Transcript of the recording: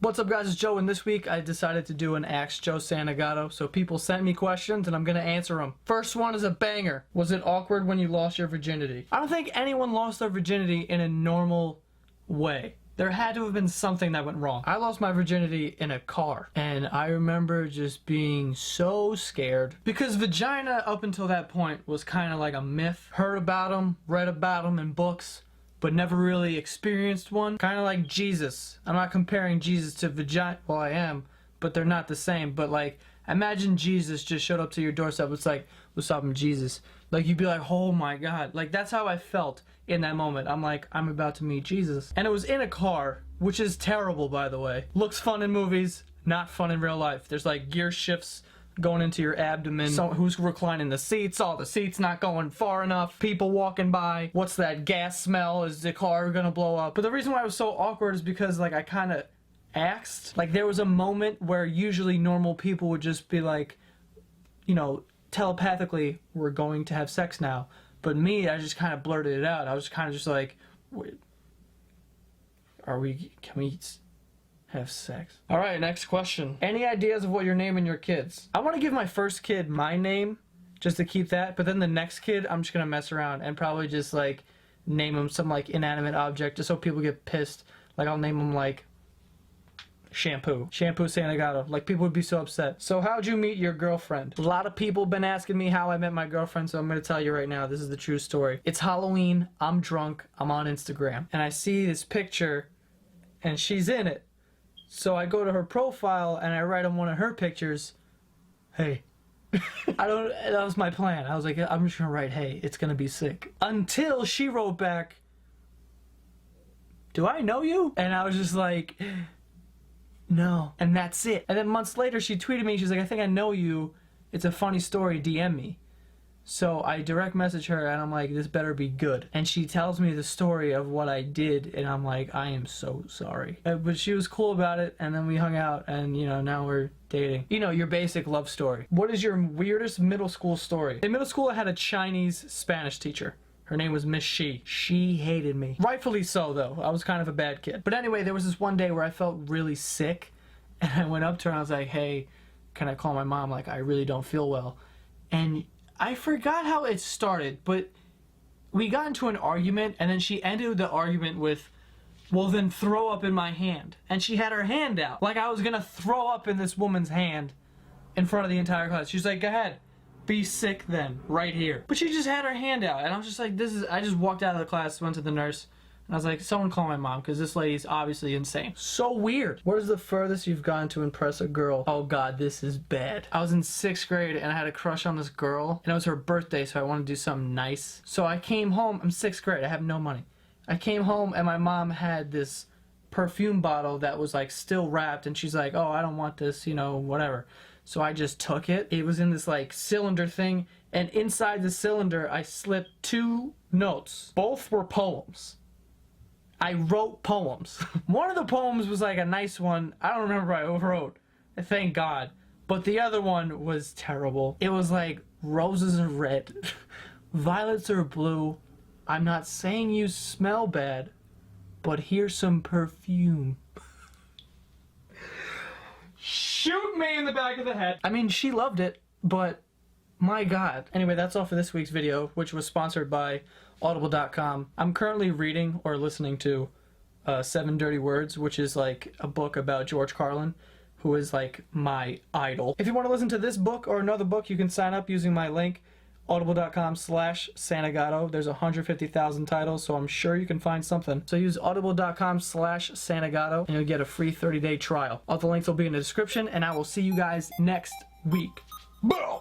What's up guys, it's Joe, and this week I decided to do an Ask Joe Santagato. So people sent me questions and I'm gonna answer them. First one is a banger. Was it awkward when you lost your virginity? I don't think anyone lost their virginity in a normal way. There had to have been something that went wrong. I lost my virginity in a car, and I remember just being so scared because vagina up until that point was kind of like a myth. Heard about them, read about them in books, but never really experienced one. Kind of like Jesus. I'm not comparing Jesus to vagina. Well, I am, but they're not the same. But like, imagine Jesus just showed up to your doorstep. It's like, what's up, I'm Jesus. Like, you'd be like, oh my God. Like, that's how I felt in that moment. I'm like, I'm about to meet Jesus. And it was in a car, which is terrible, by the way. Looks fun in movies, not fun in real life. There's like gear shifts going into your abdomen. So who's reclining the seats? All the seats not going far enough. People walking by. What's that gas smell? Is the car gonna blow up? But the reason why it was so awkward is because like I kind of asked. Like there was a moment where usually normal people would just be like, you know, telepathically, we're going to have sex now. But me, I just kind of blurted it out. I was kind of just like, wait, can we have sex? All right, next question. Any ideas of what you're naming your kids? I want to give my first kid my name just to keep that, but then the next kid I'm just gonna mess around and probably just like name him some like inanimate object just so people get pissed. Like I'll name him like Shampoo Santagato. Like people would be so upset. So how'd you meet your girlfriend? A lot of people have been asking me how I met my girlfriend, so I'm gonna tell you right now. This is the true story. It's Halloween, I'm drunk, I'm on Instagram, and I see this picture and she's in it. So I go to her profile and I write on one of her pictures, hey. That was my plan. I was like, I'm just gonna write, hey, it's gonna be sick. Until she wrote back, do I know you? And I was just like, no. And that's it. And then months later she tweeted me, she's like, I think I know you. It's a funny story, DM me. So I direct message her and I'm like, this better be good. And she tells me the story of what I did and I'm like, I am so sorry. But she was cool about it and then we hung out and you know, now we're dating. You know, your basic love story. What is your weirdest middle school story? In middle school I had a Chinese Spanish teacher. Her name was Miss She. She hated me. Rightfully so though. I was kind of a bad kid. But anyway, there was this one day where I felt really sick and I went up to her and I was like, hey, can I call my mom? Like, I really don't feel well. And I forgot how it started, but we got into an argument and then she ended the argument with, well then throw up in my hand. And she had her hand out. Like I was gonna throw up in this woman's hand in front of the entire class. She's like, go ahead, be sick then, right here. But she just had her hand out and I was just like, I just walked out of the class, went to the nurse, and I was like, someone call my mom, because this lady's obviously insane. So weird. What is the furthest you've gone to impress a girl? Oh God, this is bad. I was in 6th grade and I had a crush on this girl, and it was her birthday, so I wanted to do something nice. So I came home, I'm 6th grade, I have no money. I came home and my mom had this perfume bottle that was like still wrapped, and she's like, oh, I don't want this, you know, whatever. So I just took it. It was in this like cylinder thing, and inside the cylinder I slipped 2 notes. Both were poems. I wrote poems. One of the poems was like a nice one. I don't remember what I wrote. Thank God. But the other one was terrible. It was like, roses are red, violets are blue. I'm not saying you smell bad, but here's some perfume. Shoot me in the back of the head. I mean, she loved it, but my God. Anyway, that's all for this week's video, which was sponsored by Audible.com. I'm currently reading or listening to 7 Dirty Words, which is like a book about George Carlin, who is like my idol. If you want to listen to this book or another book, you can sign up using my link, audible.com/Santagato. There's 150,000 titles, so I'm sure you can find something. So use audible.com/Santagato and you'll get a free 30-day trial. All the links will be in the description, and I will see you guys next week. Boom!